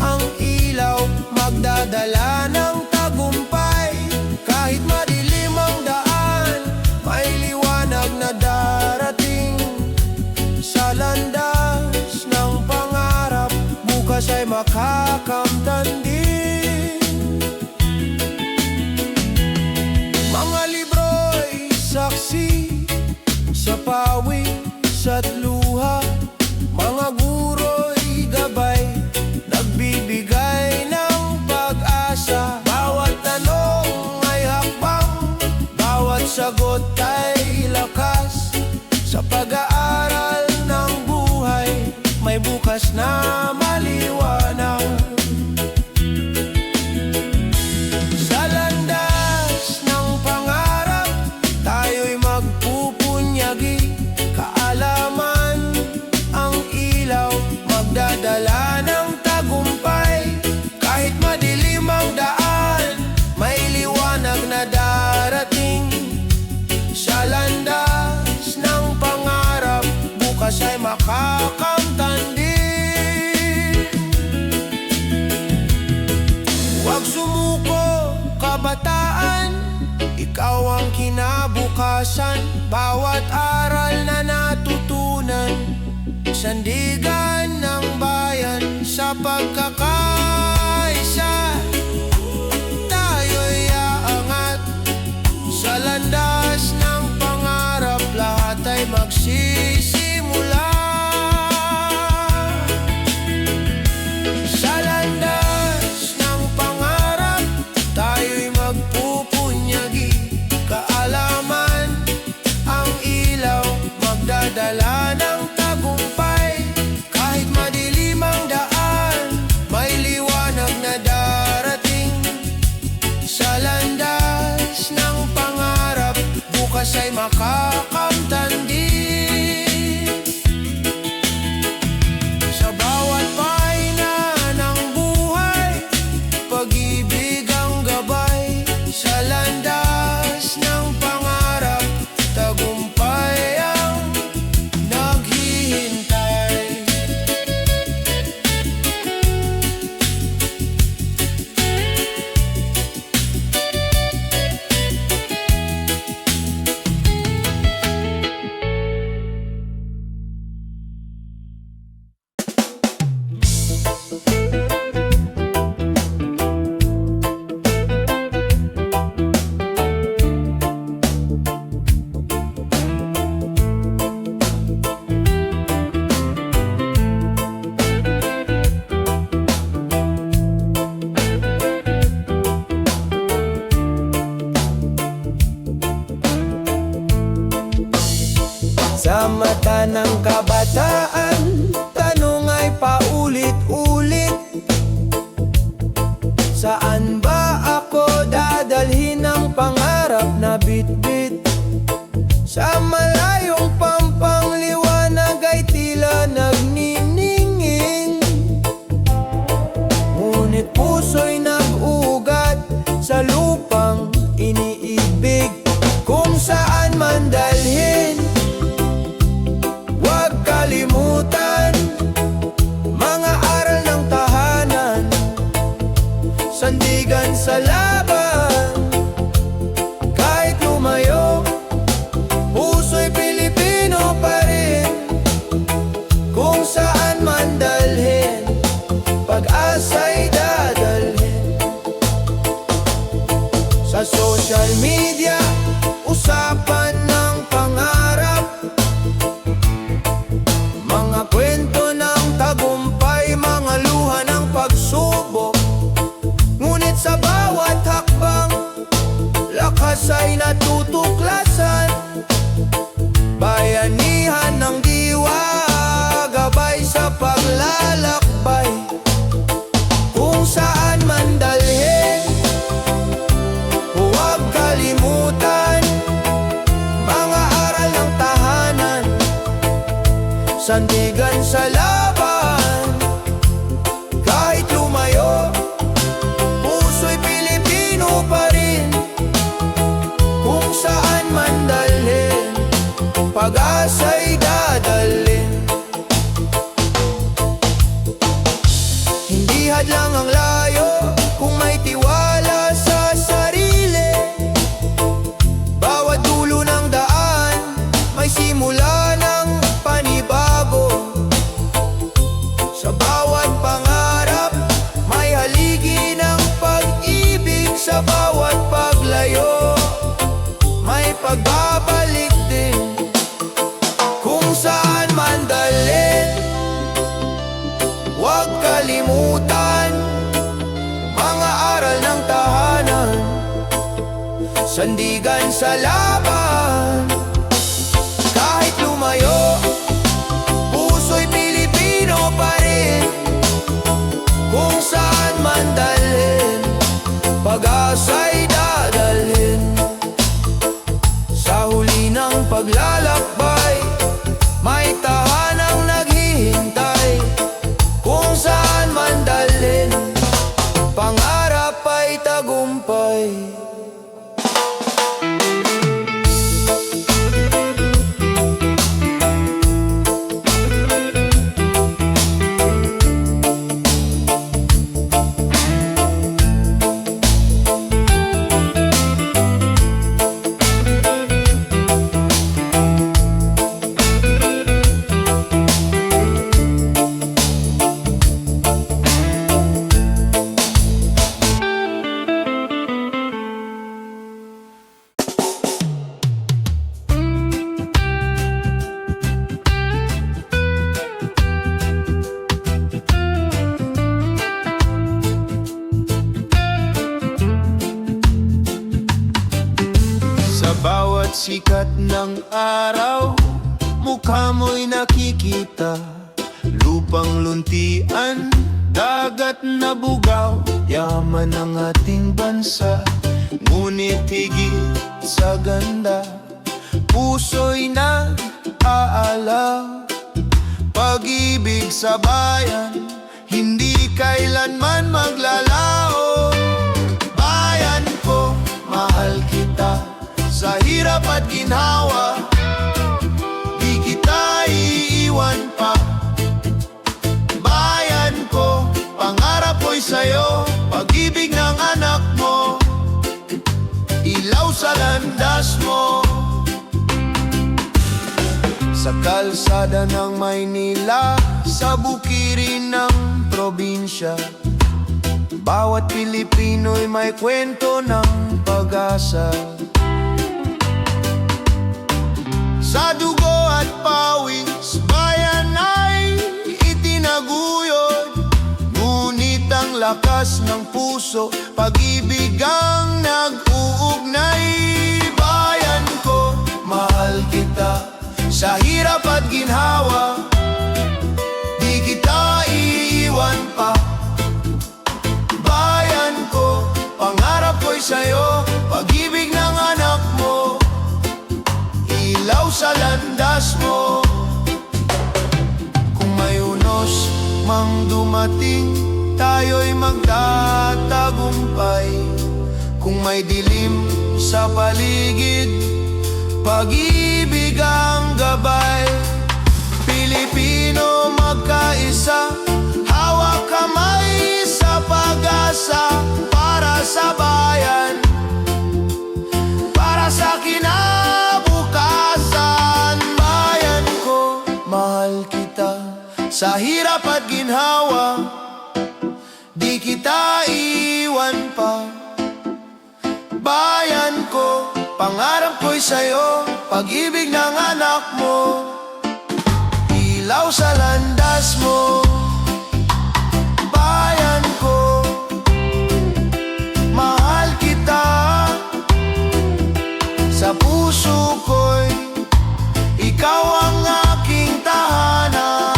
ang ilaw, magdadala ng tagumpay. Kahit madilim ang daan, may liwanag na darating. Sa landas ng pangarap, bukas ay makakamtan din. Mga libro'y saksi sa pawis at luha. Mga guro'y gabay, nagbibigay ng pag-asa. Bawat tanong ay hakbang, bawat sagot bukas na maliwanag. Sa landas ng pangarap, tayo'y magpupunyagi. Kaalaman ang ilaw, magdadala ng tagumpay. Kahit madilim ang daan, may liwanag na darating. Sa landas ng pangarap, bukas ay makakamtan din. Huwag sumuko, kabataan, ikaw ang kinabukasan. Bawat aral na natutunan, sandigan ng bayan. Sa pagkakaisa, tayo'y aangat. Sa landas ng pangarap, lahat ay magsisimula. Sa landas ng pangarap, tayo'y magpupunyagi. Kaalaman ang ilaw, magdadala ng tagumpay. Kahit madilim ang daan, may liwanag na darating. Sa landas ng pangarap, bukas ay makakamtan din. Sa bawat pahina ng buhay, pag-ibig ang gabay. Sa landas ng pangarap, tagumpay ang naghihintay. Sa mata ng kabataan, tanong ay paulit-ulit. Saan ba ako dadalhin ang pangarap na bitbit? Sa malayong pampangliwanag ay tila nagnininging. Ngunit puso'y nag-ugat sa lupang iniibig. Kung saan man dalhin, huwag kalimutan mga aral ng tahanan. Sandigan sa laban, kahit lumayo, puso'y Pilipino pa rin. Kung saan man dalhin, pag-asa'y dadalhin. Sa social media, usapan ng pangarap, mga kwento ng tagumpay, mga luha ng pagsubok. Ngunit sa bawat hakbang, lakas ay natutuklasan. Bayanihan ng diwa, gabay sa paglalakbay. Kung saan man dalhin, huwag kalimutan mga aral ng tahanan. Sandigan sa laban, kahit lumayo, puso'y Pilipino pa rin. Kung saan man dalhin, pag-asa'y dadalhin. Hindi hadlang ang layo kung may tiwala sa sarili. Bawat dulo ng daan, may simula ng panibago. Sa bawat pangarap, may haligi ng pag-ibig. Sa bawat paglayo, may pagbabalik din. Kung saan man dalhin, huwag kalimutan mga aral ng tahanan. Sandigan sa laban, kahit lumayo, puso'y Pilipino pa rin. tagumpay. Sa bawat sikat ng araw, mukha mo'y nakikita. Lupang luntian, dagat na bugaw, yaman ng ating bansa. Ngunit higit sa ganda, puso'y nag-aalaw. Pag-ibig sa bayan, hindi kailanman maglalaho. Bayan ko, mahal kita, sa hirap at ginhawa, di kita iiwan pa. Bayan ko, pangarap ko'y sa'yo, pag-ibig ng anak mo, ilaw sa landas mo. Sa kalsada ng Maynila, sa bukirin ng probinsya, bawat Pilipino'y may kwento ng pag-asa. Sa dugo at pawis, bayan ay itinaguyod. Ngunit ang lakas ng puso, pag-ibig ang nag-uugnay. Bayan ko, mahal kita, sa hirap at ginhawa, di kita iiwan pa. Bayan ko, pangarap ko'y sa'yo, pag-ibig ng anak mo, ilaw sa landas mo. Kung may unos mang dumating, tayo'y magtatagumpay. Kung may dilim sa paligid, pag-ibig ang gabay. Pilipino magkaisa, hawak kamay sa pag-asa, para sa bayan, para sa kinabukasan. Bayan ko, mahal kita, sa hirap at ginhawa, di kita iwan pa. Bayan ko, pangarap ko'y sa'yo, pag-ibig ng anak mo, ilaw sa landas mo. Bayan ko, mahal kita, sa puso ko'y ikaw ang aking tahanan.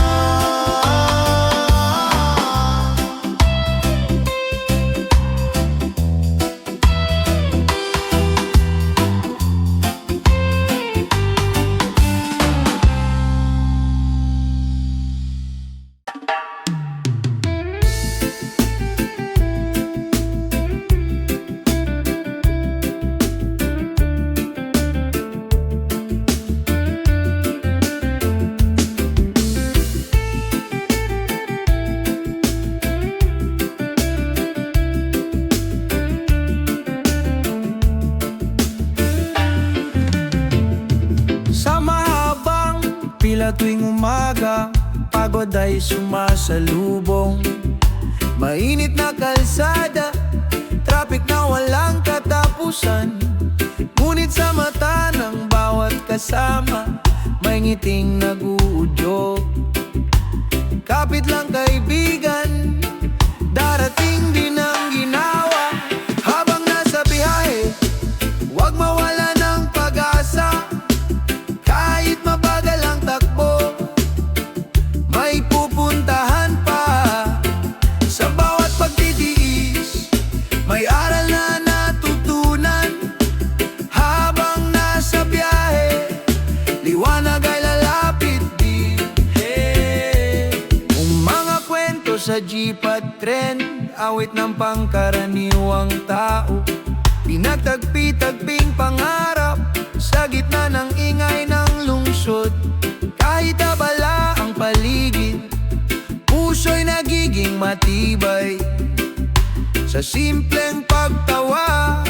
Pila tuwing umaga, pagod ay sumasalubong. Mainit na kalsada, traffic na walang katapusan. Ngunit sa mata ng bawat kasama, may ngiting nag-uudyok. Kapit lang kaibigan, darating din ang ginawa. Habang nasa biyahe, huwag mawala ng pag-asa. Kahit mabagal ang takbo, may pupuntahan pa. Sa bawat pagtitiis, may aral na natutunan. Habang nasa biyahe, liwanag ay lalapit din. Kung mga kwento sa jeep at tren awit ng pangkaraniwang tao. Pinagtagpi-tagping pangarap sa gitna ng ingay ng lungsod. Kahit abala ang paligid, puso'y nagiging matibay. Sa simpleng pagtawa,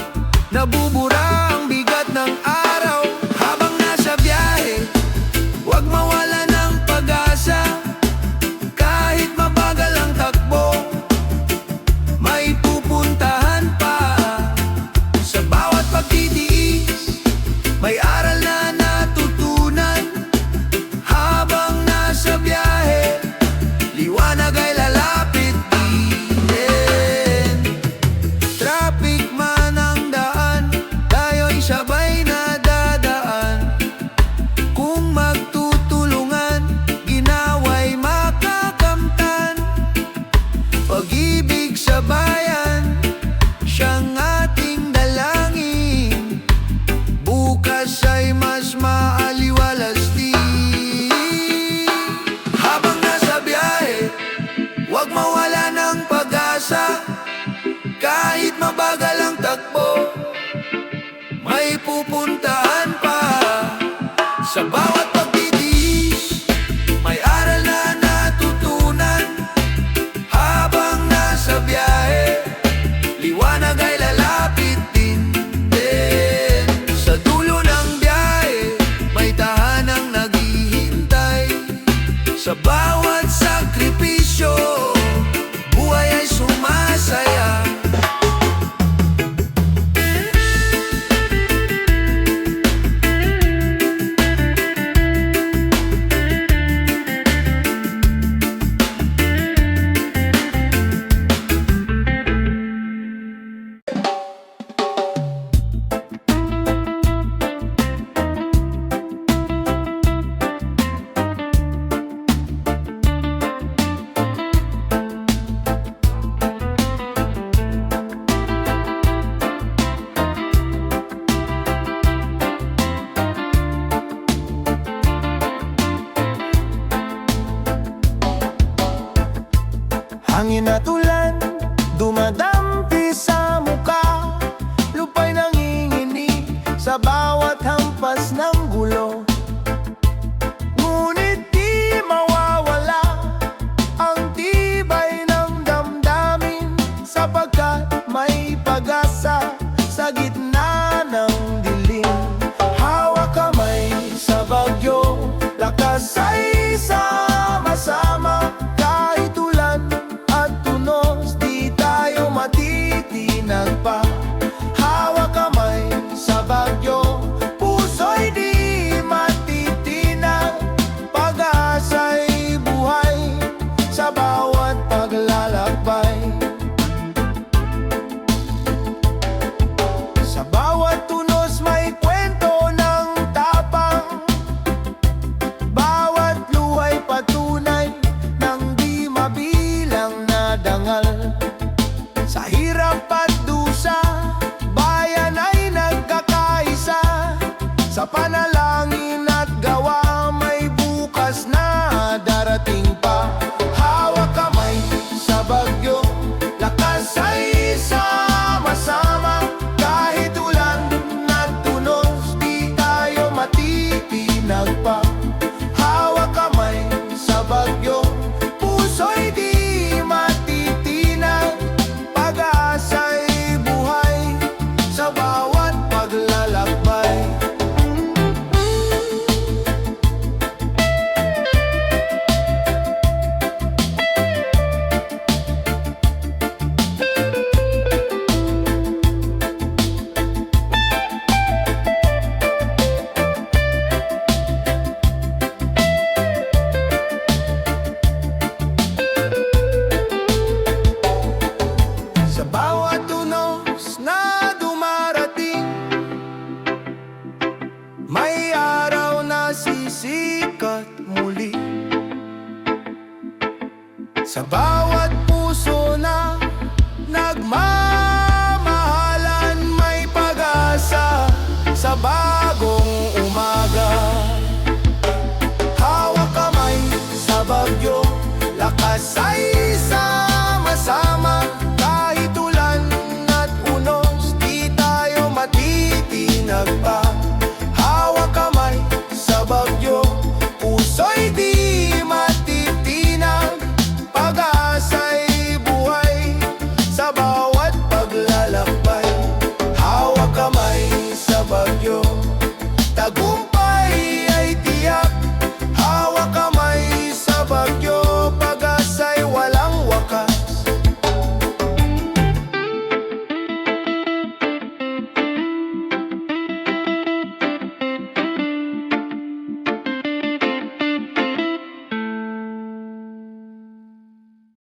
nabubura ang bigat ng araw. Habang nasa biyahe, huwag mawala ng pag-asa. Kahit mabagal ang takbo, may pupuntahan pa. Sa bawat pagtitiis, may aral na natutunan. Habang nasa biyahe, liwanag ay lalapit din. Traffic man ang daan, tayo'y sabay na dadaan. Kung magtutulungan, ginawa'y makakamtan. Pag-ibig sa bayan, siyang ating dalangin. Bukas ay mas maaliwalas din. Habang nasa biyahe, huwag mawala ng pag-asa. Kahit mabagal ang takbo, may pupuntahan pa. Sa bawat pagtitiis, may aral na natutunan. Habang nasa biyahe, liwanag ay lalapit din. Sa dulo ng biyahe, may tahanang naghihintay. Sa bawat sakripisyo, buhay ay sumasaya. Hangin at ulan, dumadampi sa muka. Lupa'y nanginginig sa bawat hampas ng gulo. Ngunit di mawawala ang tibay ng damdamin, sapagkat may pag-asa sa gitna ng dilim. Hawak kamay sa bagyo, lakas ay sama-sama.